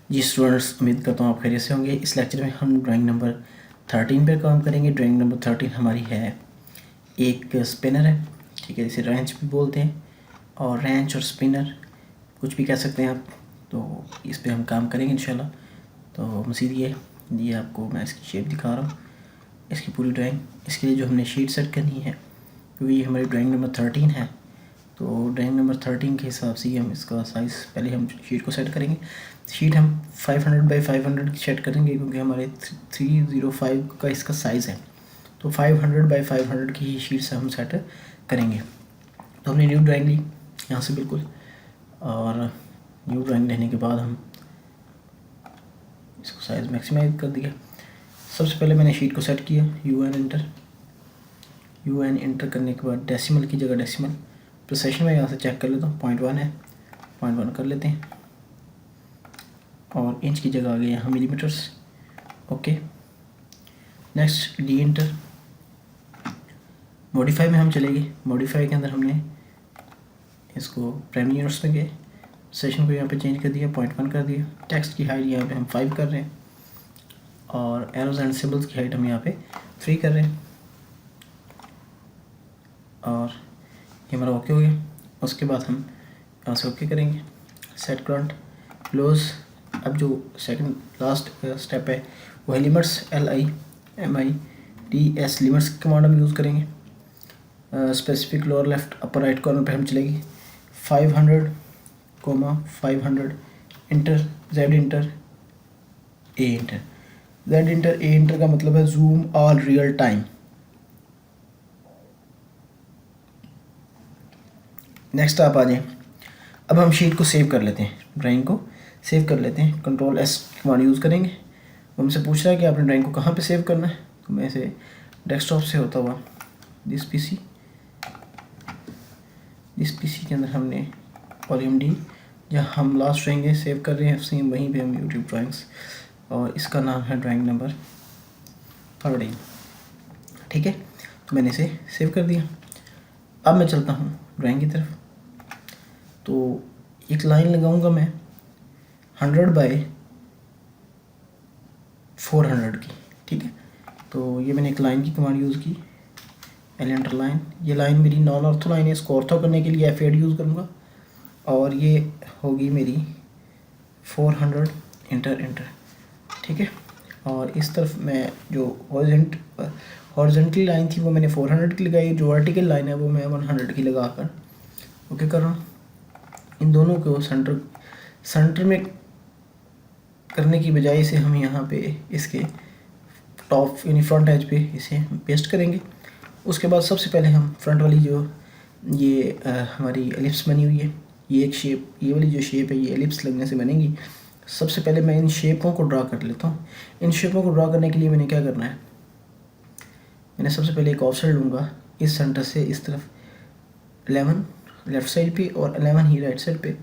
जी students, उम्मीद करता हूँ आप खैरियत से होंगे। इस लेक्चर में हम ड्राइंग नंबर 13 पर काम करेंगे। ड्राइंग नंबर 13 हमारी है, एक स्पिनर है, ठीक है, जिसे रेंच भी बोलते हैं, और रेंच और स्पिनर कुछ भी कह सकते हैं आप। तो इस पे हम काम करेंगे इंशाल्लाह। तो मज़ीद ये आपको मैं इसकी शेप दिखा रहा हूँ, इसकी पूरी ड्राइंग। इसके लिए जो हमने शीट सेट करनी है, क्योंकि ये हमारी ड्राइंग नंबर 13 है, तो ड्राइंग नंबर 13 के हिसाब से ही हम इसका साइज़, पहले हम शीट को सेट करेंगे। शीट हम 500 बाई 500 की सेट करेंगे, क्योंकि हमारे 305 का इसका साइज़ है। तो 500 बाई 500 की ही शीट से हम सेट करेंगे। तो हमने न्यू ड्राइंग ली यहाँ से बिल्कुल, और न्यू ड्राइंग लेने के बाद हम इसको साइज़ मैक्सिमाइज कर दिया। सबसे पहले मैंने शीट को सेट किया, UN इंटर करने के बाद डेसिमल की जगह डेसिमल, प्रिसेशन में यहाँ से चेक कर लेता हूँ, 0.1 है, 0.1 कर लेते हैं, और इंच की जगह आ गया यहाँ millimetres. Okay, next D inter. Modify में हम चलेंगे। मॉडिफाई के अंदर हमने इसको प्राइमरी यूनिट्स में गए, सेशन को यहाँ पे चेंज कर दिया, 0.1 कर दिया। टेक्स्ट की हाइट यहाँ पे हम 5 कर रहे हैं, और एरोज एंड सिंबल्स की हाइट हम यहाँ पे 3 कर रहे हैं, और ये हमारा ओके हो गया। उसके बाद हम यहाँ से ओके करेंगे, सेट करंट क्लोज। अब जो सेकंड लास्ट स्टेप है वो है लिमिट्स, LIMITS लिमिट्स की कमांड हम यूज़ करेंगे। Specific lower left upper right corner पे हम चलेंगे, 500, 500 inter Z inter A inter. Z inter A inter का मतलब है zoom all real time. Next आप आ जाएं। अब हम शीट को सेव कर लेते हैं, ड्राइंग को सेव कर लेते हैं। Ctrl+S कमांड यूज़ करेंगे। वो हमसे पूछ रहा है कि आपने ड्राइंग को कहाँ पे सेव करना है, तो मैं इसे डेस्कटॉप से होता हुआ दिस पीसी के अंदर हमने वॉल्यूम D, जहाँ हम लास्ट ड्राइंग सेव कर रहे हैं सेम वहीं पे हम यूट्यूब ड्राइंग्स, और इसका नाम है ड्राइंग नंबर 13, ठीक है। तो मैंने इसे सेव कर दिया। अब मैं चलता हूँ ड्राइंग की तरफ। तो एक लाइन लगाऊंगा मैं 100 बाई 400 की, ठीक है। तो ये मैंने एक लाइन की कमांड यूज़ की, एलिमेंटर लाइन। ये लाइन मेरी नॉन ऑर्थो लाइन है, इसको ऑर्थो करने के लिए F8 यूज़ करूँगा, और ये होगी मेरी 400 इंटर, ठीक है। और इस तरफ मैं जो हॉरिजॉन्टल लाइन थी वो मैंने 400 की लगाई, जो वर्टिकल लाइन है वो मैं 100 की लगा कर ओके कर रहा हूँ। इन दोनों को सेंटर में करने की बजाय इसे हम यहाँ पे इसके टॉप यानी फ्रंट एज पे इसे पेस्ट करेंगे। उसके बाद सबसे पहले हम फ्रंट वाली जो ये हमारी एलिप्स बनी हुई है, ये एक शेप, ये वाली जो शेप है ये एलिप्स लगने से बनेगी। सबसे पहले मैं इन शेपों को ड्रा कर लेता हूँ। इन शेपों को ड्रा करने के लिए मैंने क्या करना है, मैंने सबसे पहले एक ऑफसेट लूँगा इस सेंटर से इस तरफ 11 लेफ़्ट साइड पे और 11 ही राइट साइड पे,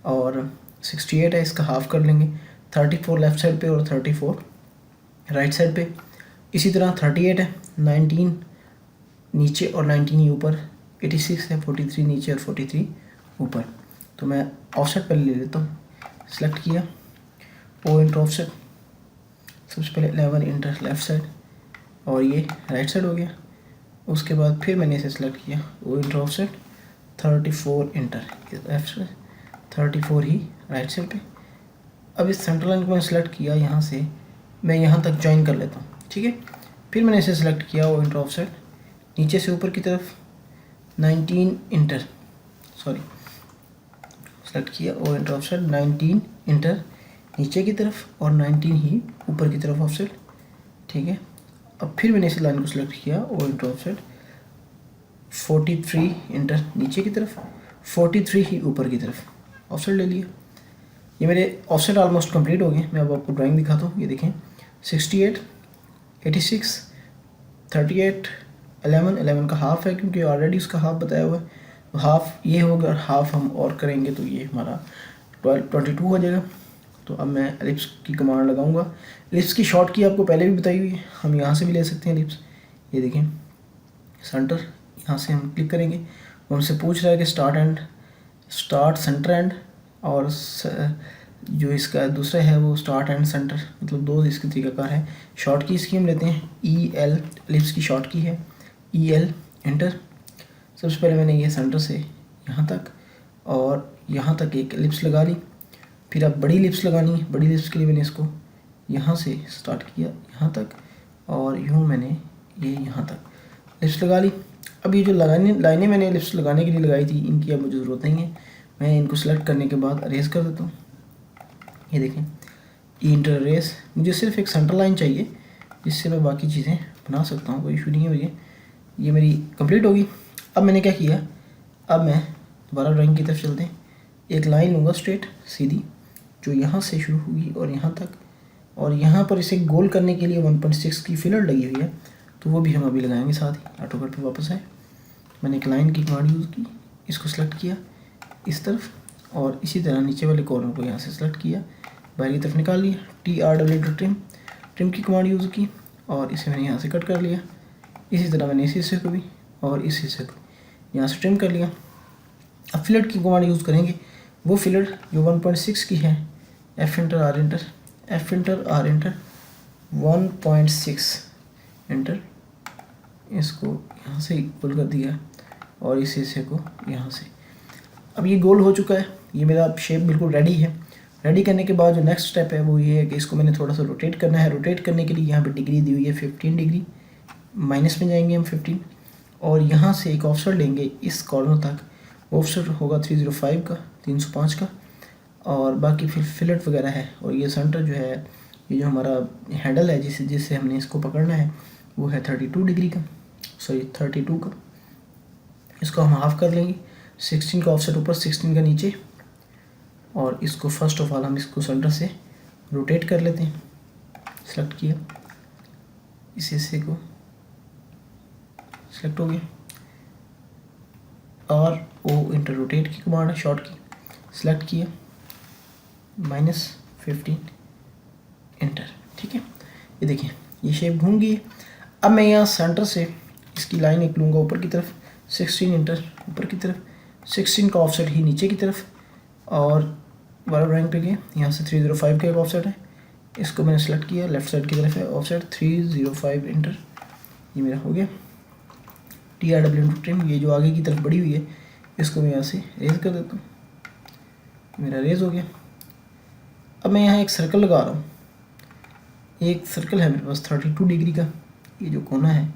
और 68 है, इसका हाफ कर लेंगे, 34 लेफ़्ट साइड पे और 34 राइट साइड पे। इसी तरह 38 है, 19 नीचे और 19 ही ऊपर, 86 है, 43 नीचे और 43 ऊपर। तो मैं ऑफसेट पहले ले लेता हूँ, सेलेक्ट किया O इंटर ऑफसेट, सबसे पहले 11 इंटर लेफ़्ट साइड, और ये राइट साइड हो गया। उसके बाद फिर मैंने इसे सेलेक्ट किया O inter offset, 34 inter left side, 34 ही राइट साइड पे। अब इस सेंटर लाइन को मैंने सेलेक्ट किया, यहाँ से मैं यहाँ तक ज्वाइन कर लेता हूँ, ठीक है। फिर मैंने इसे सेलेक्ट किया O इंटर ऑफसेट, नीचे से ऊपर की तरफ 19 इंटर, सेलेक्ट किया O इंटर ऑफसेट, 19 इंटर नीचे की तरफ और 19 ही ऊपर की तरफ ऑफसेट, ठीक है। अब फिर मैंने इस लाइन को सिलेक्ट किया O इंटर ऑफसेट, 43 इंटर नीचे की तरफ, 43 ही ऊपर की तरफ ऑफसेट ले लिया। ये मेरे ऑफसेट ऑलमोस्ट कंप्लीट हो गए। मैं अब आपको ड्राइंग दिखाता हूँ। ये देखें, 68, 86, 38, 11 का हाफ है, क्योंकि ऑलरेडी उसका हाफ बताया हुआ है, तो हाफ ये होगा, और हाफ हम और करेंगे तो ये हमारा 22 हो जाएगा। तो अब मैं एलिप्स की कमांड लगाऊंगा। एलिप्स की शॉर्ट की आपको पहले भी बताई हुई है, हम यहाँ से भी ले सकते हैं एलिप्स। ये देखें सेंटर, यहाँ से हम क्लिक करेंगे, वो हमसे पूछ रहा है कि स्टार्ट सेंटर एंड और जो इसका दूसरा है वो स्टार्ट एंड सेंटर, मतलब दो इसके तरीकाकार है। शॉर्ट की इसकी हम लेते हैं EL, एलिप्स की शॉर्ट की है EL एंटर। सबसे पहले मैंने ये सेंटर से यहाँ तक और यहाँ तक एक एलिप्स लगा ली। फिर अब बड़ी एलिप्स लगानी है। बड़ी एलिप्स के लिए मैंने इसको यहाँ से स्टार्ट किया यहाँ तक और यूँ मैंने ये यहाँ तक एलिप्स लगा ली। अब ये जो लाइनें मैंने एलिप्स लगाने के लिए लगाई थी, इनकी अब मुझे ज़रूरत नहीं है। मैं इनको सेलेक्ट करने के बाद अरेज कर देता हूँ। ये देखें इंटर अरेज, मुझे सिर्फ एक सेंटर लाइन चाहिए जिससे मैं बाकी चीज़ें बना सकता हूँ, कोई इशू नहीं है। ये मेरी कंप्लीट होगी। अब मैंने क्या किया, अब मैं दोबारा ड्राइंग की तरफ चलते हैं। एक लाइन लूँगा स्ट्रेट सीधी जो यहाँ से शुरू होगी और यहाँ तक, और यहाँ पर इसे गोल करने के लिए 1.6 की फिलर लगी हुई है, तो वो भी हम अभी लगाएंगे साथ ही। ऑटोकट पे वापस आए, मैंने एक लाइन की कमांड यूज़ की, इसको सेलेक्ट किया इस तरफ और इसी तरह नीचे वाले कॉर्नर को यहाँ से सेलेक्ट किया, बाहर की तरफ निकाल लिया। TRW ट्रिम की कमांड यूज़ की और इसे मैंने यहाँ से कट कर लिया। इसी तरह मैंने इस हिस्से को भी और इस हिस्से को यहाँ से ट्रिम कर लिया। अब फिलट की कमांड यूज़ करेंगे, वो फिलट जो 1.6 की है, F enter R enter 1.6 enter, इसको यहाँ से पुल कर दिया और इस हिस्से को यहाँ से। अब ये गोल हो चुका है, ये मेरा शेप बिल्कुल रेडी है। रेडी करने के बाद जो नेक्स्ट स्टेप है वो ये है कि इसको मैंने थोड़ा सा रोटेट करना है। रोटेट करने के लिए यहाँ पे डिग्री दी हुई है 15 डिग्री, माइनस में जाएंगे हम 15 और यहाँ से एक ऑफसेट लेंगे इस कॉर्नर तक। ऑफसेट होगा 305 का, 305 का, और बाकी फिर फिलट वगैरह है। और ये सेंटर जो है, ये जो हमारा हैंडल है जिससे हमने इसको पकड़ना है, वो है 32 डिग्री का, सॉरी 32 का। इसको हम हाफ कर लेंगे, 16 का ऑफसेट ऊपर, 16 का नीचे, और इसको फर्स्ट ऑफ ऑल हम इसको सेंटर से रोटेट कर लेते हैं। सेलेक्ट किया, इस हिस्से को सेलेक्ट हो गया, और वो इंटर रोटेट की कमांड है शॉर्ट की, सेलेक्ट किया, -15 एंटर। ठीक है, ये देखिए ये शेप घूम गई है। अब मैं यहाँ सेंटर से इसकी लाइन एक लूँगा ऊपर की तरफ, 16 एंटर, ऊपर की तरफ, 16 का ऑफसेट ही नीचे की तरफ, और वाला ड्राइंग पे गए, यहाँ से 305 का एक ऑफसेट है, इसको मैंने सेलेक्ट किया, लेफ्ट साइड की तरफ है ऑफसेट 305 एंटर। ये मेरा हो गया। TRW ट्रिम, ये जो आगे की तरफ बढ़ी हुई है इसको मैं यहाँ से रेज कर देता हूँ, मेरा रेज हो गया। अब मैं यहाँ एक सर्कल लगा रहा हूँ। एक सर्कल है मेरे पास 32 डिग्री का, ये जो कोना है,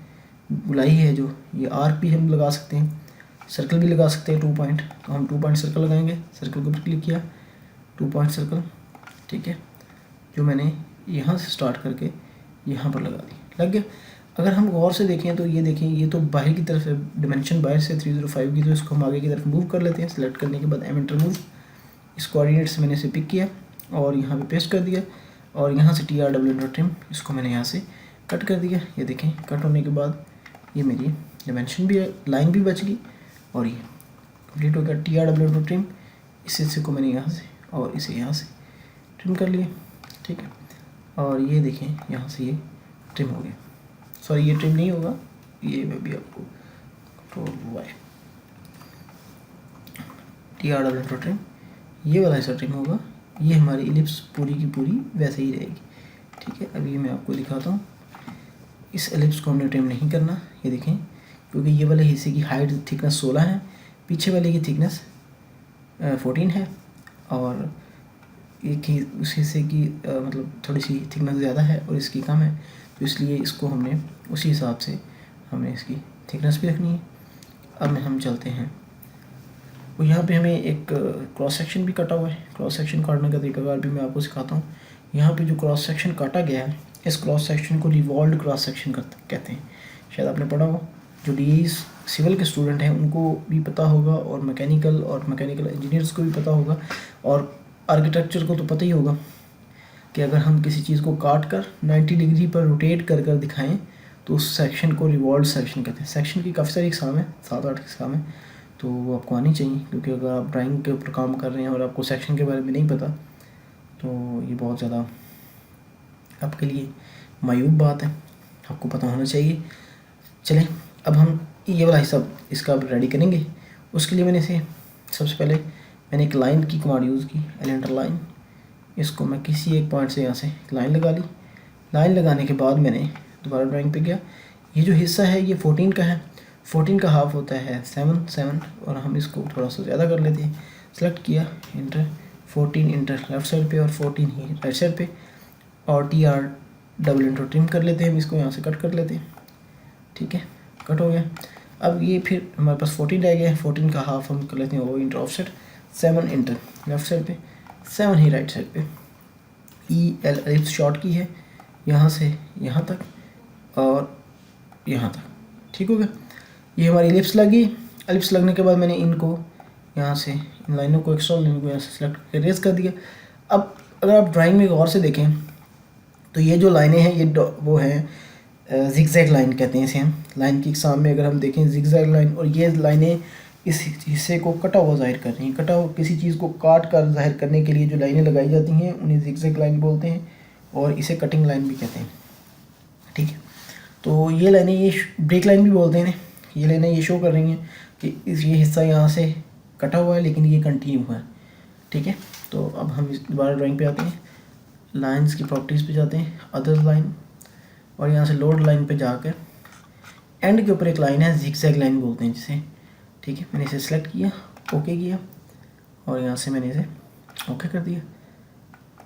गुलाई है जो, ये आर्क भी हम लगा सकते हैं, सर्कल भी लगा सकते हैं 2 पॉइंट। तो हम 2 पॉइंट सर्कल लगाएंगे। सर्कल के ऊपर क्लिक किया, 2 पॉइंट सर्कल, ठीक है, जो मैंने यहाँ से स्टार्ट करके यहाँ पर लगा दी, लग गया। अगर हम गौर से देखें तो ये देखें, ये तो बाहर की तरफ है, डिमेंशन बाहर से 305 की, तो इसको हम आगे की तरफ मूव कर लेते हैं। सेलेक्ट करने के बाद एंटर मूव, इस कोऑर्डिनेट से मैंने इसे पिक किया और यहाँ पे पेस्ट कर दिया, और यहाँ से TRW ट्रिम, इसको मैंने यहाँ से कट कर दिया। ये देखें, कट होने के बाद ये मेरी डिमेंशन भी है, लाइन भी बच गई, और ये कंप्लीट हो गया। TRW ट्रिम, इस हिस्से को मैंने यहाँ से और इसे यहाँ से ट्रिम कर लिया, ठीक है, और ये देखें यहाँ से ये ट्रिम हो गया। सॉरी, ये ट्रिम नहीं होगा, ये मैं भी आपको कंट्रोल Y, TRW ट्रिम, ये वाला ऐसा ट्रिम होगा। ये हमारी इलिप्स पूरी की पूरी वैसे ही रहेगी, ठीक है। अभी मैं आपको दिखाता हूँ, इस एलिप्स को हमने ट्रिम नहीं करना, ये देखें, क्योंकि ये वाले हिस्से की हाइट थिकनेस 16 है, पीछे वाले की थिकनेस 14 है, और एक ही उस हिस्से की मतलब थोड़ी सी थिकनेस ज़्यादा है और इसकी कम है, तो इसलिए इसको हमने उसी हिसाब से हमने इसकी थिकनेस भी रखनी है। अब हम चलते हैं, और यहाँ पे हमें एक क्रॉस सेक्शन भी कटा हुआ है। क्रॉस सेक्शन काटने का तरीकाकार भी मैं आपको सिखाता हूँ। यहाँ पे जो क्रॉस सेक्शन काटा गया है, इस क्रॉस सेक्शन को रिवॉल्व्ड क्रॉस सेक्शन कहते हैं, शायद आपने पढ़ा हो। जो DE सिविल के स्टूडेंट हैं उनको भी पता होगा, और मैकेनिकल इंजीनियर्स को भी पता होगा, और आर्किटेक्चर को तो पता ही होगा कि अगर हम किसी चीज़ को काट कर 90 डिग्री पर रोटेट कर दिखाएं तो उस सेक्शन को रिवॉल्व सेक्शन कहते हैं। सेक्शन की काफ़ी सारी एग्जाम है, 7-8 एग्जाम है, तो वो आपको आनी चाहिए, क्योंकि अगर आप ड्राइंग के ऊपर काम कर रहे हैं और आपको सेक्शन के बारे में नहीं पता तो ये बहुत ज़्यादा आपके लिए मायूब बात है, आपको पता होना चाहिए। चलें, अब हम ये वाला हिस्सा इसका रेडी करेंगे। उसके लिए मैंने एक लाइन की कमांड यूज़ की, एलिमेंटर लाइन, इसको मैं किसी एक पॉइंट से यहाँ से लाइन लगा ली। लाइन लगाने के बाद मैंने दोबारा ड्राइंग पे गया। ये जो हिस्सा है ये 14 का है, 14 का हाफ होता है 7 और हम इसको थोड़ा सा ज़्यादा कर लेते हैं। सेलेक्ट किया, इंटर, 14 इंटर लेफ़्ट साइड पे और 14 ही राइट साइड पे, और TR डबल इंटर ट्रिम कर लेते हैं। हम इसको यहाँ से कट कर लेते हैं, ठीक है, कट हो गया। अब ये फिर हमारे पास 14 रह गया है, 14 का हाफ हम कर लेते हैं वो inter offset, 7 inter left side पे, 7 ही राइट साइड पे। EL एलिप्स शॉर्ट की है यहाँ से यहाँ तक और यहाँ तक, ठीक हो गया। ये हमारी एलिप्स लगी। एलिप्स लगने के बाद मैंने इनको यहाँ से इन लाइनों को एक्स्ट्रा लाइन को यहाँ से सेलेक्ट करके रेज कर दिया। अब अगर आप ड्राइंग में गौर से देखें तो ये जो लाइनें हैं ये वो हैं जिगजैग लाइन कहते हैं इसे हम। लाइन की एग्जाम में अगर हम देखें जिगजैग लाइन, और ये लाइनें इस हिस्से को कटा हुआ जाहिर कर रही हैं। कटा हुआ किसी चीज़ को काट कर जाहिर करने के लिए जो लाइनें लगाई जाती हैं उन्हें जिगजैग लाइन बोलते हैं और इसे कटिंग लाइन भी कहते हैं, ठीक है। तो ये लाइनें, ये ब्रेक लाइन भी बोलते हैं, ये लाइनें ये शो कर रही हैं कि ये हिस्सा यहाँ से कटा हुआ है लेकिन ये कंटिन्यू हुआ है, ठीक है। तो अब हम दोबारा ड्राइंग पे आते हैं, लाइंस की प्रॉपर्टीज़ पे जाते हैं, अदर लाइन, और यहाँ से लोड लाइन पे जाकर एंड के ऊपर एक लाइन है जिगजैग लाइन बोलते हैं जिसे, ठीक है। मैंने इसे सेलेक्ट किया, ओके किया और यहाँ से मैंने इसे ओके कर दिया।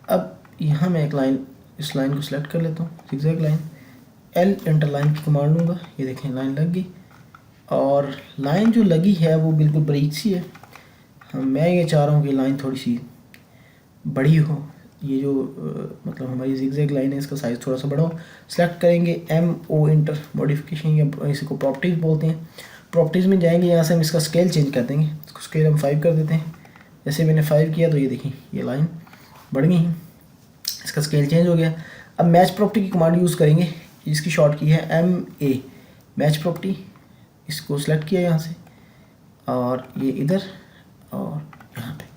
अब यहाँ मैं एक लाइन, इस लाइन को सिलेक्ट कर लेता हूँ, zigzag line, L inter line की कमांड लूँगा। ये देखें लाइन लग गई, और लाइन जो लगी है वो बिल्कुल बारीक सी है। मैं ये चाह रहा हूँ कि लाइन थोड़ी सी बड़ी हो। ये जो मतलब हमारी जिगजैग लाइन है इसका साइज़ थोड़ा सा बड़ा हो। सेलेक्ट करेंगे MO इंटर मॉडिफिकेशन, या इसी को प्रॉपर्टीज़ बोलते हैं। प्रॉपर्टीज़ में जाएंगे, यहाँ से हम इसका स्केल चेंज कर देंगे। स्केल हम 5 कर देते हैं। जैसे मैंने 5 किया तो ये देखिए ये लाइन बढ़ गई है, इसका स्केल चेंज हो गया। अब मैच प्रॉपर्टी की कमांड यूज़ करेंगे, इसकी शॉर्ट की है MA, मैच प्रॉपर्टी। इसको सेलेक्ट किया यहाँ से, और ये इधर और यहाँ पे।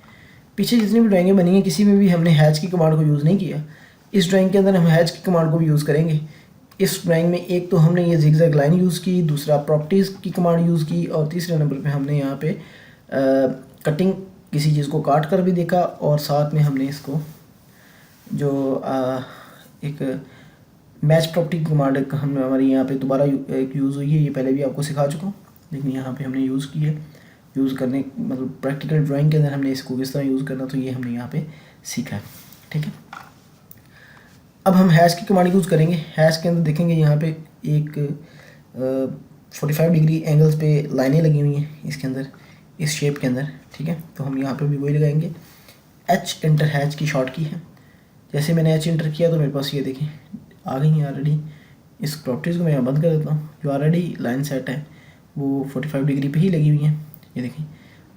पीछे जितनी भी ड्राइंगें बनी हैं किसी में भी हमने हैच की कमांड को यूज़ नहीं किया। इस ड्राइंग के अंदर हम हैच की कमांड को भी यूज़ करेंगे। इस ड्राइंग में एक तो हमने ये जिगजैग लाइन यूज़ की, दूसरा प्रॉपर्टीज़ की कमांड यूज़ की, और तीसरे नंबर पे हमने यहाँ पे कटिंग, किसी चीज़ को काट कर भी देखा, और साथ में हमने इसको जो एक मैच प्रॉपर्टी की कमांड हमने हमारी यहाँ पे दोबारा एक यूज़ हुई है। ये पहले भी आपको सिखा चुका हूँ, लेकिन यहाँ पे हमने यूज़ की है। यूज़ करने मतलब प्रैक्टिकल ड्राइंग के अंदर हमने इसको किस तरह यूज़ करना, तो ये हमने यहाँ पे सीखा है, ठीक है। अब हम हैश की कमांड यूज़ करेंगे। हैश के अंदर देखेंगे यहाँ पे एक 45 डिग्री एंगल्स पे लाइनें लगी हुई हैं इसके अंदर, इस शेप के अंदर, ठीक है। तो हम यहाँ पे भी वही लगाएंगे। H इंटर हैच की शॉर्ट की है। जैसे मैंने H इंटर किया तो मेरे पास ये देखें आ गई हैं ऑलरेडी। इस प्रॉपर्टीज़ को मैं यहाँ बंद कर देता हूँ। जो ऑलरेडी लाइन सेट है वो 45 डिग्री पे ही लगी हुई हैं। ये देखें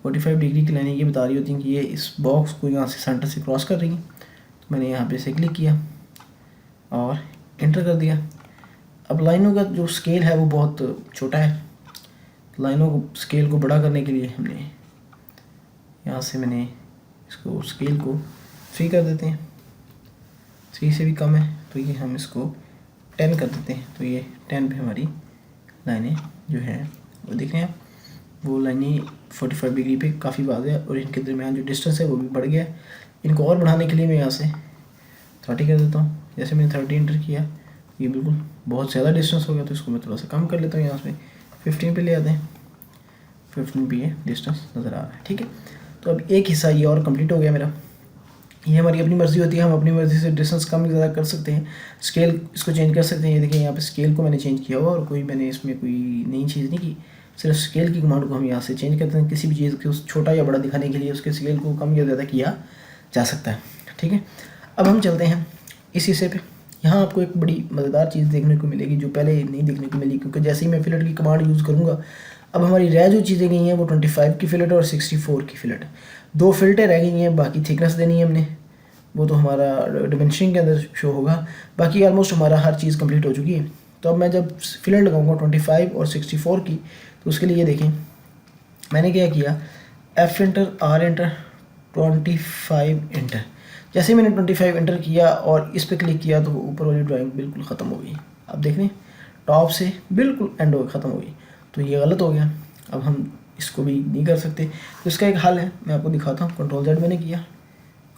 45 डिग्री की लाइनें ये बता रही होती हैं कि ये इस बॉक्स को यहाँ से सेंटर से क्रॉस कर रही हैं। तो मैंने यहाँ पे से क्लिक किया और इंटर कर दिया। अब लाइनों का जो स्केल है वो बहुत छोटा है। लाइनों को स्केल को बड़ा करने के लिए हमने यहाँ से मैंने इसको स्केल को 3 कर देते हैं। 3 से भी कम है तो ये हम इसको 10 कर देते हैं। तो ये 10 पे हमारी लाइनें जो हैं वो दिख रहे हैं। वो लाइनें 45 डिग्री पे काफ़ी वाज़ेह है और इनके दरमियान जो डिस्टेंस है वो भी बढ़ गया है। इनको और बढ़ाने के लिए मैं यहाँ से 30 कर देता हूँ। जैसे मैंने 30 इंटर किया ये बिल्कुल बहुत ज़्यादा डिस्टेंस हो गया, तो इसको मैं थोड़ा सा कम कर लेता हूँ। यहाँ से 15 पे ले आते हैं। 15 पे ये डिस्टेंस नज़र आ रहा है, ठीक है। तो अब एक हिस्सा ये और कंप्लीट हो गया मेरा। ये हमारी अपनी मर्ज़ी होती है, हम अपनी मर्ज़ी से डिस्टेंस कम ज़्यादा कर सकते हैं। स्केल इसको चेंज कर सकते हैं। ये देखिए यहाँ पे स्केल को मैंने चेंज किया हुआ और कोई मैंने इसमें कोई नई चीज़ नहीं की। सिर्फ स्केल की कमांड को हम यहाँ से चेंज करते हैं। किसी भी चीज़ को छोटा या बड़ा दिखाने के लिए उसके स्केल को कम या ज़्यादा किया जा सकता है, ठीक है। अब हम चलते हैं इस हिस्से पे। यहाँ आपको एक बड़ी मज़ेदार चीज़ देखने को मिलेगी जो पहले नहीं देखने को मिली, क्योंकि जैसे ही मैं फिलेट की कमांड यूज़ करूँगा अब हमारी रह जो चीज़ें गई हैं वो 25 की फिलेट और 64 की फिलेट, 2 फिल्टें रह गई हैं। बाकी थिकनेस देनी है हमने, वो तो हमारा डिमेंशनिंग के अंदर शो होगा। बाकी ऑलमोस्ट हमारा हर चीज़ कंप्लीट हो चुकी है। तो अब मैं जब फिलेट लगाऊंगा 25 और 64 की, तो उसके लिए देखें मैंने क्या किया, F inter, R inter, 25 inter. जैसे मैंने 25 इंटर किया और इस पर क्लिक किया तो ऊपर वाली ड्राइंग बिल्कुल ख़त्म हो गई। अब देख लें टॉप से बिल्कुल एंड हो ख़त्म हो गई, तो ये गलत हो गया। अब हम इसको भी नहीं कर सकते, तो इसका एक हल है, मैं आपको दिखाता हूँ। Ctrl Z मैंने किया,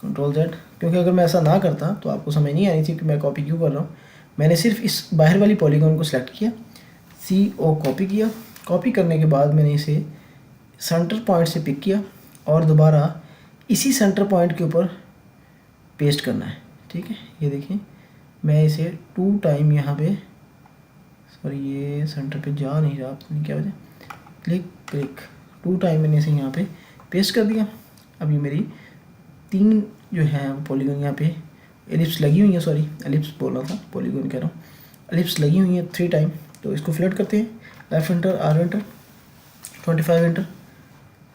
Ctrl Z, क्योंकि अगर मैं ऐसा ना करता तो आपको समझ नहीं आनी थी कि मैं कॉपी क्यों कर रहा हूँ। मैंने सिर्फ इस बाहर वाली पॉलीगॉन को सिलेक्ट किया, CO कॉपी किया। कॉपी करने के बाद मैंने इसे सेंटर पॉइंट से पिक किया और दोबारा इसी सेंटर पॉइंट के ऊपर पेस्ट करना है। ठीक है, ये देखिए मैं इसे 2 टाइम यहाँ पे, सॉरी ये सेंटर पे जा नहीं रहा, पता नहीं क्या वजह, क्लिक 2 टाइम मैंने इसे यहाँ पे पेस्ट कर दिया। अब ये मेरी 3 जो है वो पॉलीगॉन यहाँ पे एलिप्स लगी हुई है, सॉरी एलिप्स बोल रहा था, पॉलीगॉन कह रहा हूँ, एलिप्स लगी हुई है 3 टाइम। तो इसको फ्लड करते हैं, left enter, R enter, 25 enter,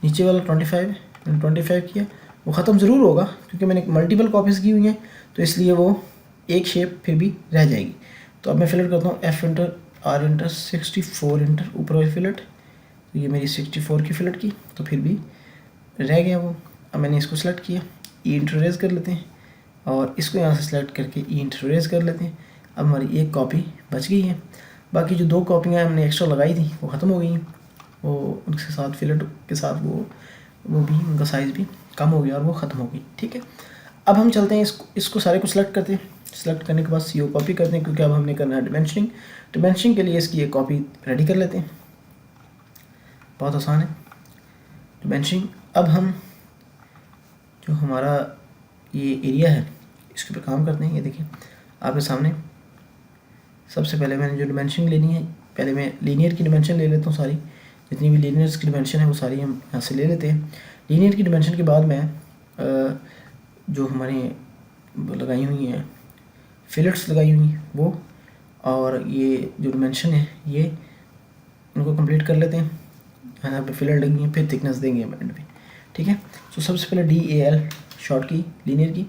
नीचे वाला 25 किया। वो ख़त्म ज़रूर होगा क्योंकि मैंने मल्टीपल कॉपीज़ की हुई हैं, तो इसलिए वो एक शेप फिर भी रह जाएगी। तो अब मैं फिलट करता हूँ, F enter, R enter, 64 enter, ऊपर वाली फिलट। तो ये मेरी 64 की फिलट की, तो फिर भी रह गया वो। अब मैंने इसको सेलेक्ट किया, ई इंटररेज कर लेते हैं और इसको यहाँ से सेलेक्ट करके ई इंटररेज कर लेते हैं। अब हमारी एक कॉपी बच गई है। बाकी जो 2 कॉपियाँ हमने एक्स्ट्रा लगाई थी वो ख़त्म हो गई हैं। वो उनके साथ फिलट के साथ वो भी, उनका साइज़ भी कम हो गया और वो ख़त्म हो गई। ठीक है, अब हम चलते हैं इसको सारे को सिलेक्ट करते हैं। सिलेक्ट करने के बाद CO कॉपी करते हैं, क्योंकि अब हमने करना है डिमेंशनिंग। डिमेंशनिंग के लिए इसकी एक कॉपी रेडी कर लेते हैं, बहुत आसान है डिमेंशनिंग। अब हम जो हमारा ये एरिया है इसके ऊपर काम करते हैं। ये देखिए आपके सामने, सबसे पहले मैंने जो डिमेंशन लेनी है, पहले मैं लीनियर की डिमेंशन ले लेता हूँ सारी, जितनी भी लीनियर्स की डिमेंशन है वो सारी हम यहाँ से ले लेते हैं। लीनियर की डिमेंशन के बाद मैं जो हमारी लगाई हुई हैं फिलेट्स लगाई हुई वो, और ये जो डिमेंशन है ये इनको कंप्लीट कर लेते हैं। यहाँ पे फिलर लगी है, फिर थिकनेस देंगे एंड पे। ठीक है, तो सबसे पहले DAL शॉर्ट की लीनियर की,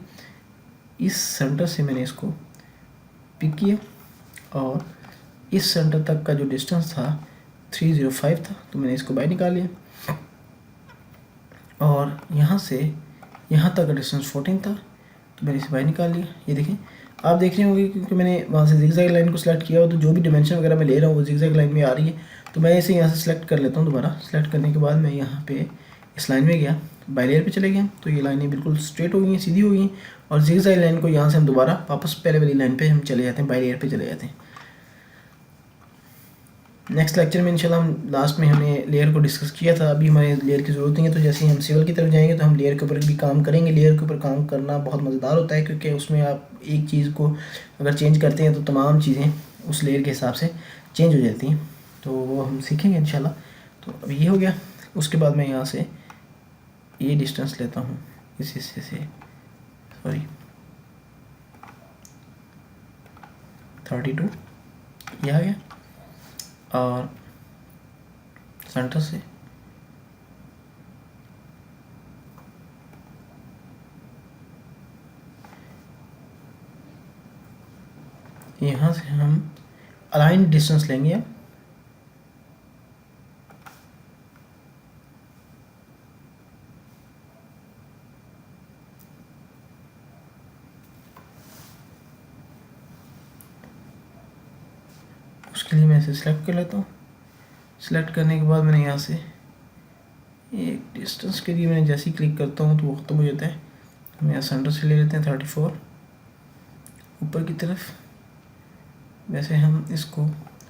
इस सेंटर से मैंने इसको पिक किया और इस सेंटर तक का जो डिस्टेंस था 305 था, तो मैंने इसको बाहर निकाल लिया। और यहाँ से यहाँ तक का डिस्टेंस 14 था, तो मैंने इसे बाहर निकाल लिया। ये देखें, आप देख रहे होंगे क्योंकि मैंने वहाँ से जिगजैग लाइन को सिलेक्ट किया हो, तो जो भी डिमेंशन वगैरह मैं ले रहा हूँ वो जिगजैग लाइन में आ रही है। तो मैं इसे यहाँ से सिलेक्ट कर लेता हूँ दोबारा। सिलेक्ट करने के बाद मैं यहाँ पे इस लाइन में गया, बाई लेयर पे चले गए, तो ये लाइनें बिल्कुल स्ट्रेट हो गई हैं, सीधी हो गई हैं। और जिगजैग लाइन को यहाँ से हम दोबारा वापस पहले वाली लाइन पे हम चले जाते हैं, बाई लेयर पे चले जाते हैं। नेक्स्ट लेक्चर में इंशाल्लाह हम लास्ट में हमने लेयर को डिस्कस किया था, अभी हमारे लेयर की ज़रूरत नहीं है। तो जैसे ही हम सिविल की तरफ जाएंगे तो हम लेयर के ऊपर भी काम करेंगे। लेयर के ऊपर काम करना बहुत मज़ेदार होता है, क्योंकि उसमें आप एक चीज़ को अगर चेंज करते हैं तो तमाम चीज़ें उस लेयर के हिसाब से चेंज हो जाती हैं। तो वो हम सीखेंगे इंशाल्लाह। तो अब ये हो गया। उसके बाद मैं यहाँ से ये डिस्टेंस लेता हूँ इस हिस्से से, सॉरी 32 ये आ गया, और सेंटर से यहाँ से हम अलाइन डिस्टेंस लेंगे। अब उसके लिए मैं इसे सिलेक्ट कर लेता हूँ। सिलेक्ट करने के बाद मैंने यहाँ से एक डिस्टेंस के लिए मैंने जैसे ही क्लिक करता हूँ तो वो ख़त्म हो जाता है। हम यहाँ सेंटर से ले लेते हैं 34 ऊपर की तरफ। वैसे हम इसको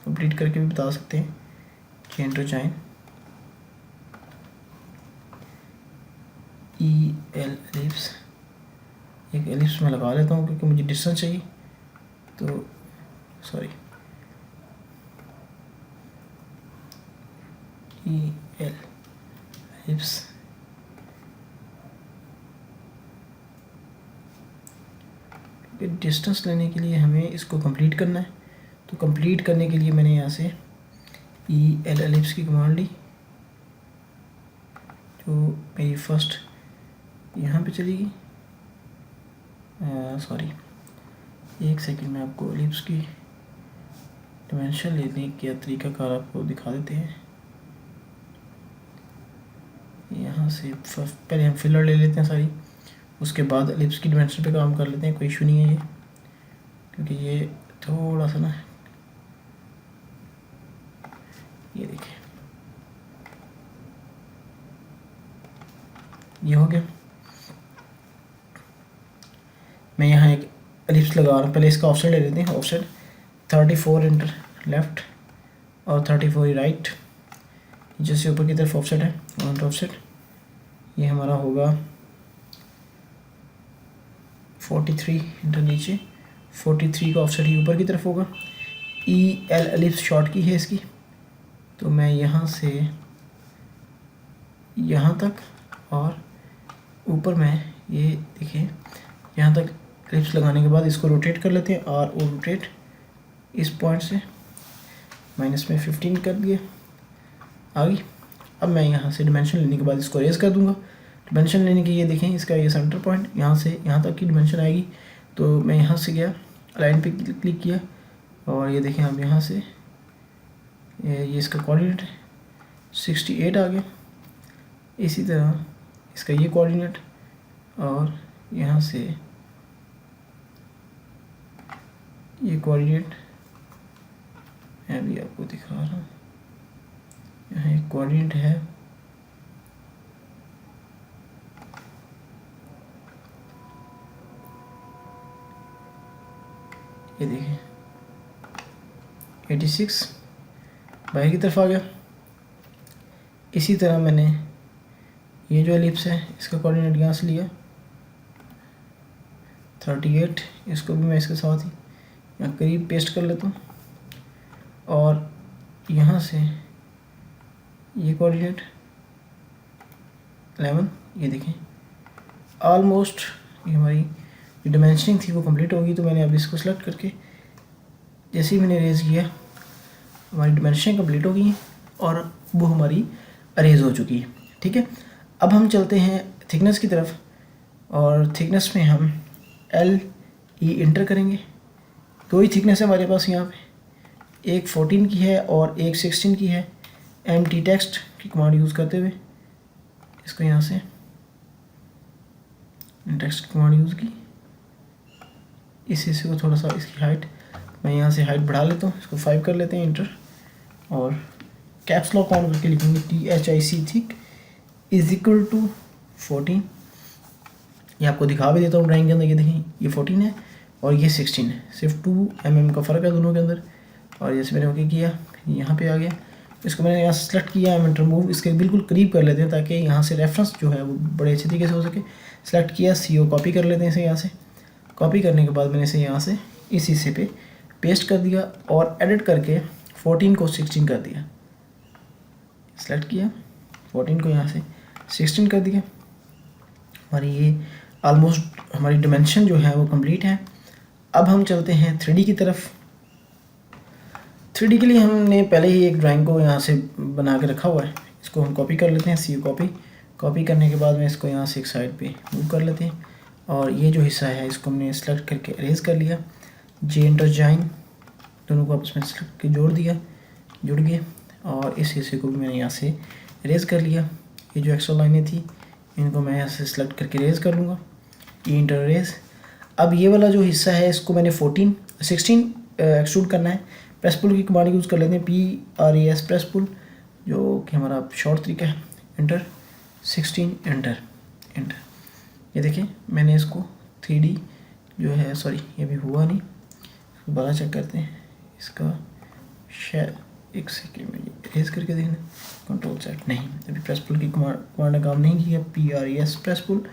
कंप्लीट करके भी बता सकते हैं, chain to chain EL ellipse, एक एलिप्स में लगा लेता हूँ क्योंकि मुझे डिस्टेंस चाहिए। तो सॉरी EL एलिप्स, डिस्टेंस लेने के लिए हमें इसको कंप्लीट करना है। तो कंप्लीट करने के लिए मैंने यहाँ से EL एलिप्स की कमांड ली, जो मेरी फर्स्ट यहाँ पे चलेगी। सॉरी एक सेकंड में आपको एलिप्स की डिमेंशन लेने का तरीकाकार आपको दिखा देते हैं। यहाँ से पहले हम फिलर ले लेते हैं सारी, उसके बाद एलिप्स की डिमेंशन पे काम कर लेते हैं। कोई इशू नहीं है ये, क्योंकि ये थोड़ा सा ना, ये देखिए ये हो गया। मैं यहाँ एक एलिप्स लगा रहा हूँ। पहले इसका ऑफसेट ले लेते हैं, ऑफसेट 34 इंटर लेफ्ट और 34 राइट, जैसे ऊपर की तरफ ऑफसेट है और ऑफसेट ये हमारा होगा 43 इंटर नीचे, 43 का ऑफसेट ही ऊपर की तरफ होगा। ई एल एलिप्स शॉर्ट की है इसकी, तो मैं यहाँ से यहाँ तक और ऊपर मैं ये देखिए यहाँ तक एलिप्स लगाने के बाद इसको रोटेट कर लेते हैं और वो रोटेट इस पॉइंट से माइनस में 15 कर दिए आगे। अब मैं यहाँ से डिमेंशन लेने के बाद इसको रेज कर दूंगा। डिमेंशन लेने के ये देखें इसका ये सेंटर पॉइंट यहाँ से यहाँ तक की डिमेंशन आएगी, तो मैं यहाँ से गया लाइन पे क्लिक किया और ये देखें अब यहाँ से ये इसका कोऑर्डिनेट 68 आ गया। इसी तरह इसका ये कोऑर्डिनेट और यहाँ से ये कोऑर्डिनेट मैं भी आपको दिखा रहा हूँ। यहाँ एक कोऑर्डिनेट है, ये देखिए 86 बाहर की तरफ आ गया। इसी तरह मैंने ये जो एलिप्स है इसका कोऑर्डिनेट यहाँ से लिया 38, इसको भी मैं इसके साथ ही यहाँ करीब पेस्ट कर लेता हूँ और यहाँ से ये कोऑर्डिनेट 11, ये देखें ऑलमोस्ट ये हमारी जो डिमेंशनिंग थी वो कंप्लीट होगी। तो मैंने अब इसको सेलेक्ट करके जैसे ही मैंने रेज किया हमारी डिमेंशनिंग कंप्लीट हो गई है और वो हमारी अरेज हो चुकी है। ठीक है, अब हम चलते हैं थिकनेस की तरफ और थिकनेस में हम एल ई इंटर करेंगे। दो ही थिकनेस है हमारे पास यहाँ पे, एक 14 की है और एक 16 की है। एम टी टेक्स्ट की कमांड यूज़ करते हुए इसको यहाँ से टेक्स्ट की कमांड यूज़ की, इस हिस्से को थोड़ा सा इसकी हाइट मैं यहाँ से हाइट बढ़ा लेता हूँ, इसको 5 कर लेते हैं इंटर और कैप्स लॉक ऑन करके लिखेंगे THIC thick is equal to 14। ये आपको दिखा भी देता हूँ ड्राइंग के अंदर, ये देखें ये 14 है और ये 16 है, सिर्फ 2 mm का फ़र्क है दोनों के अंदर। और जैसे मैंने ओके किया यहाँ पे आ गया, इसको मैंने यहाँ से सेलेक्ट किया एंड रिमूव इसके बिल्कुल करीब कर लेते हैं ताकि यहाँ से रेफरेंस जो है वो बड़े अच्छे तरीके से हो सके। सेलेक्ट किया CO कॉपी कर लेते हैं इसे, यहाँ से कॉपी करने के बाद मैंने इसे यहाँ से इस हिस्से पे पेस्ट कर दिया और एडिट करके 14 को 16 कर दिया। सेलेक्ट किया 14 को यहाँ से 16 कर दिया। हमारी ये ऑलमोस्ट हमारी डिमेंशन जो है वो कंप्लीट है। अब हम चलते हैं 3D की तरफ। 3D के लिए हमने पहले ही एक ड्राइंग को यहाँ से बना के रखा हुआ है, इसको हम कॉपी कर लेते हैं। CO कॉपी करने के बाद में इसको यहाँ से एक साइड पे मूव कर लेते हैं और ये जो हिस्सा है इसको हमने सेलेक्ट करके अरेज कर लिया। J इंटर जॉइन दोनों को आपस में सेलेक्ट के जोड़ दिया, जुड़ गए और इस हिस्से को भी मैंने यहाँ से अरेज कर लिया। ये जो एक्स्ट्रा लाइनें थी इनको मैं यहाँ से सेलेक्ट करके अरेज कर लूँगा, ये इंटर अरेज। अब ये वाला जो हिस्सा है इसको मैंने 16 एक्सट्रूड करना है। प्रेस पुल की कमांड यूज़ कर लेते हैं PRES प्रेस पुल, जो कि हमारा शॉर्ट तरीका है। Inter 16 inter. ये देखिए मैंने इसको 3D जो है, सॉरी ये भी हुआ नहीं, दोबारा चेक करते हैं इसका शेयर। एक सेकेंड में रेज करके देखना, कंट्रोल सेट नहीं, अभी प्रेस पुल की कमांड ने काम नहीं किया। PRES प्रेस पुल,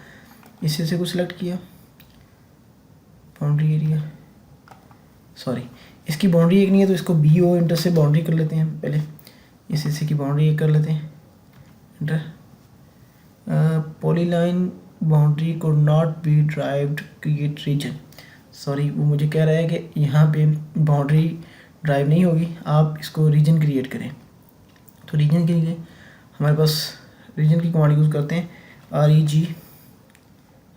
इस हिस्से को सिलेक्ट किया, बाउंड्री एरिया, सॉरी इसकी बाउंड्री एक नहीं है तो इसको BO इंटर से बाउंड्री कर लेते हैं। पहले इस हिस्से की बाउंड्री एक कर लेते हैं, इंटर। पॉलीलाइन बाउंड्री को not be derived create region, sorry वो मुझे कह रहा है कि यहाँ पे बाउंड्री ड्राइव नहीं होगी, आप इसको रीजन क्रिएट करें। तो रीजन के लिए हमारे पास रीजन की कमांड यूज़ करते हैं, REG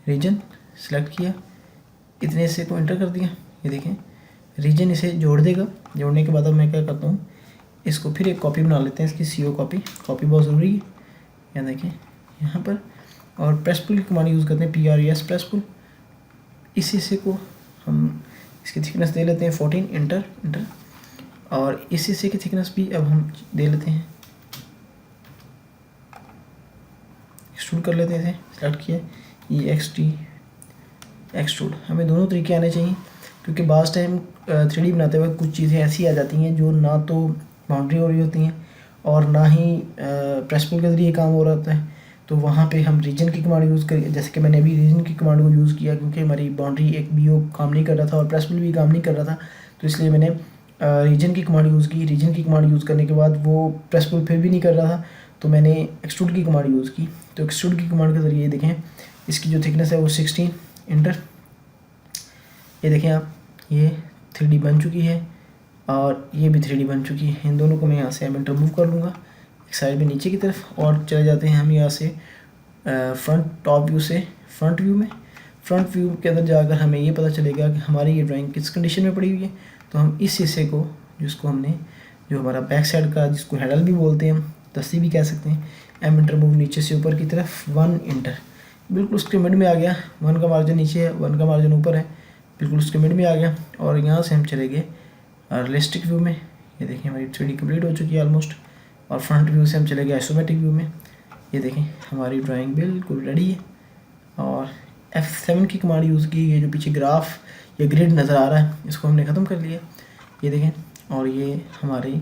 रीजन। सेलेक्ट किया, इतने हिस्से को एंटर कर दिया। ये देखें रीजन इसे जोड़ देगा। जोड़ने के बाद अब मैं क्या करता हूँ, इसको फिर एक कॉपी बना लेते हैं इसकी। CO कॉपी बहुत ज़रूरी है, यहाँ देखें यहाँ पर। और प्रेस पुल की कमांड यूज़ करते हैं PRES प्रेस पुल। इस हिस्से को हम इसकी थिकनेस दे लेते हैं 14 इंटर। और इस हिस्से की थिकनेस भी अब हम दे लेते हैं, एक्सट्रूड कर लेते हैं इसे। सेलेक्ट किया EXT एक्सट्रूड, हमें दोनों तरीके आने चाहिए, क्योंकि बास टाइम 3D बनाते वक्त कुछ चीज़ें ऐसी आ जाती हैं जो ना तो बाउंड्री हो रही होती हैं और ना ही प्रेसपुल के ज़रिए काम हो रहा होता है। तो वहाँ पे हम रीजन की कमांड यूज़ करिए, जैसे कि मैंने अभी रीजन की कमांड को यूज़ किया क्योंकि हमारी बाउंड्री एक भी काम नहीं कर रहा था और प्रेसपुल भी काम नहीं कर रहा था, तो इसलिए मैंने रीजन की कमांड यूज़ की। रीजन की कमांड यूज़ करने के बाद वो प्रेसपुल फिर भी नहीं कर रहा था, तो मैंने एक्सट्रूड की कमांड यूज़ की। तो एक्सट्रूड की कमांड के ज़रिए देखें इसकी जो थिकनेस है वो 16 इंटर, ये देखें आप, ये 3D बन चुकी है और ये भी 3D बन चुकी है। इन दोनों को मैं यहाँ से एलिमेंट रिमूव कर लूँगा एक साइड में नीचे की तरफ, और चले जाते हैं हम यहाँ से फ्रंट टॉप व्यू से फ्रंट व्यू में। फ्रंट व्यू के अंदर जाकर हमें ये पता चलेगा कि हमारी ये ड्राइंग किस कंडीशन में पड़ी हुई है। तो हम इस हिस्से को, जिसको हमने, जो हमारा बैक साइड का, जिसको हैंडल भी बोलते हैं, हम दस्ती भी कह सकते हैं, एलिमेंट रिमूव नीचे से ऊपर की तरफ 1 इंटर, बिल्कुल उसके मिड में आ गया। 1 का मार्जिन नीचे है, 1 का मार्जिन ऊपर है, बिल्कुल उसके मिड में आ गया। और यहाँ से हम चले गए रियलिस्टिक व्यू में। ये देखें हमारी 3D कंप्लीट हो चुकी है ऑलमोस्ट। और फ्रंट व्यू से हम चले गए आइसोमेट्रिक व्यू में। ये देखें हमारी ड्राइंग बिल्कुल रेडी है। और F7 की कमांड यूज़ की, ये जो पीछे ग्राफ या ग्रिड नज़र आ रहा है इसको हमने ख़त्म कर लिया, ये देखें। और ये हमारी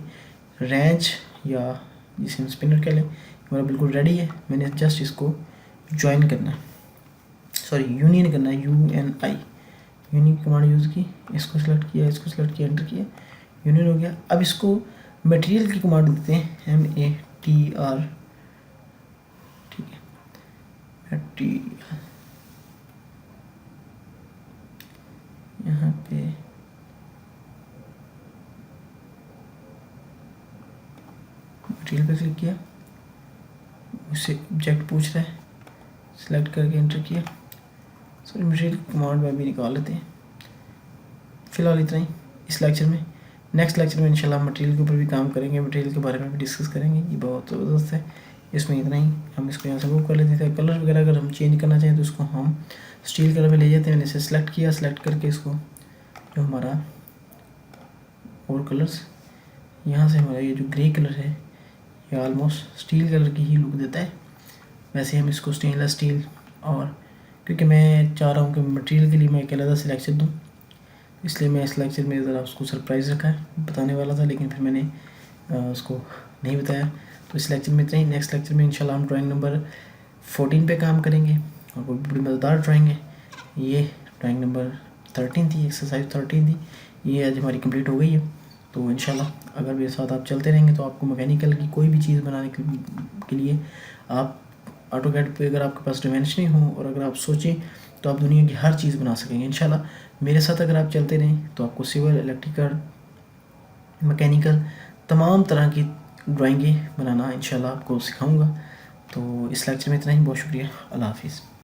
रेंच या जिसे हम स्पिनर कह लें, हमारा बिल्कुल रेडी है। मैंने जस्ट इसको ज्वाइन करना है, सॉरी यूनियन करना है, UNI, यूनियन कमांड यूज़ की, इसको सेलेक्ट किया, इसको सेलेक्ट किया, एंटर किया, यूनियन हो गया। अब इसको मटेरियल की कमांड देते हैं, MATR, ठीक है, मटेरियल, यहाँ पे मटेरियल पे क्लिक किया, उससे ऑब्जेक्ट पूछ रहा है, सेलेक्ट करके एंटर किया। सॉरी मटेरियल कमांड में भी निकाल लेते हैं। फ़िलहाल इतना ही इस लेक्चर में। नेक्स्ट लेक्चर में इंशाल्लाह हम मटेरियल के ऊपर भी काम करेंगे, मटेरियल के बारे में भी डिस्कस करेंगे। ये बहुत ज़बरदस्त है। इसमें इतना ही, हम इसको यहाँ से मूव कर लेते थे। कलर वगैरह अगर हम चेंज करना चाहें तो इसको हम स्टील कलर में ले जाते हैं। मैंने इसे सेलेक्ट किया, सेलेक्ट करके इसको जो हमारा और कलर्स, यहाँ से हमारा ये जो ग्रे कलर है ये ऑलमोस्ट स्टील कलर की ही लुक देता है। वैसे हम इसको स्टेनलेस स्टील, और क्योंकि मैं चाह रहा हूँ कि मटेरियल के लिए मैं एक अलग सिलेक्शन दूँ, इसलिए मैं इस लेक्चर में ज़रा उसको सरप्राइज़ रखा है, बताने वाला था लेकिन फिर मैंने उसको नहीं बताया। तो इस लेक्चर में इतना ही। नेक्स्ट लेक्चर में इंशाल्लाह हम ड्राइंग नंबर 14 पे काम करेंगे और वो बड़ी मज़ेदार ड्राइंग है। ये ड्राइंग नंबर 13 थी, एक्सरसाइज 13 थी, ये आज हमारी कंप्लीट हो गई है। तो इंशाल्लाह अगर मेरे साथ आप चलते रहेंगे तो आपको मैकेनिकल की कोई भी चीज़ बनाने के लिए आप ऑटोकैड पे, अगर आपके पास डायमेंशनिंग हो और अगर आप सोचें तो आप दुनिया की हर चीज़ बना सकेंगे इंशाल्लाह। मेरे साथ अगर आप चलते रहें तो आपको सिविल, इलेक्ट्रिकल, मैकेनिकल, तमाम तरह की ड्राइंगें बनाना इंशाल्लाह आपको सिखाऊंगा। तो इस लेक्चर में इतना ही। बहुत शुक्रिया। अल्लाह हाफिज़।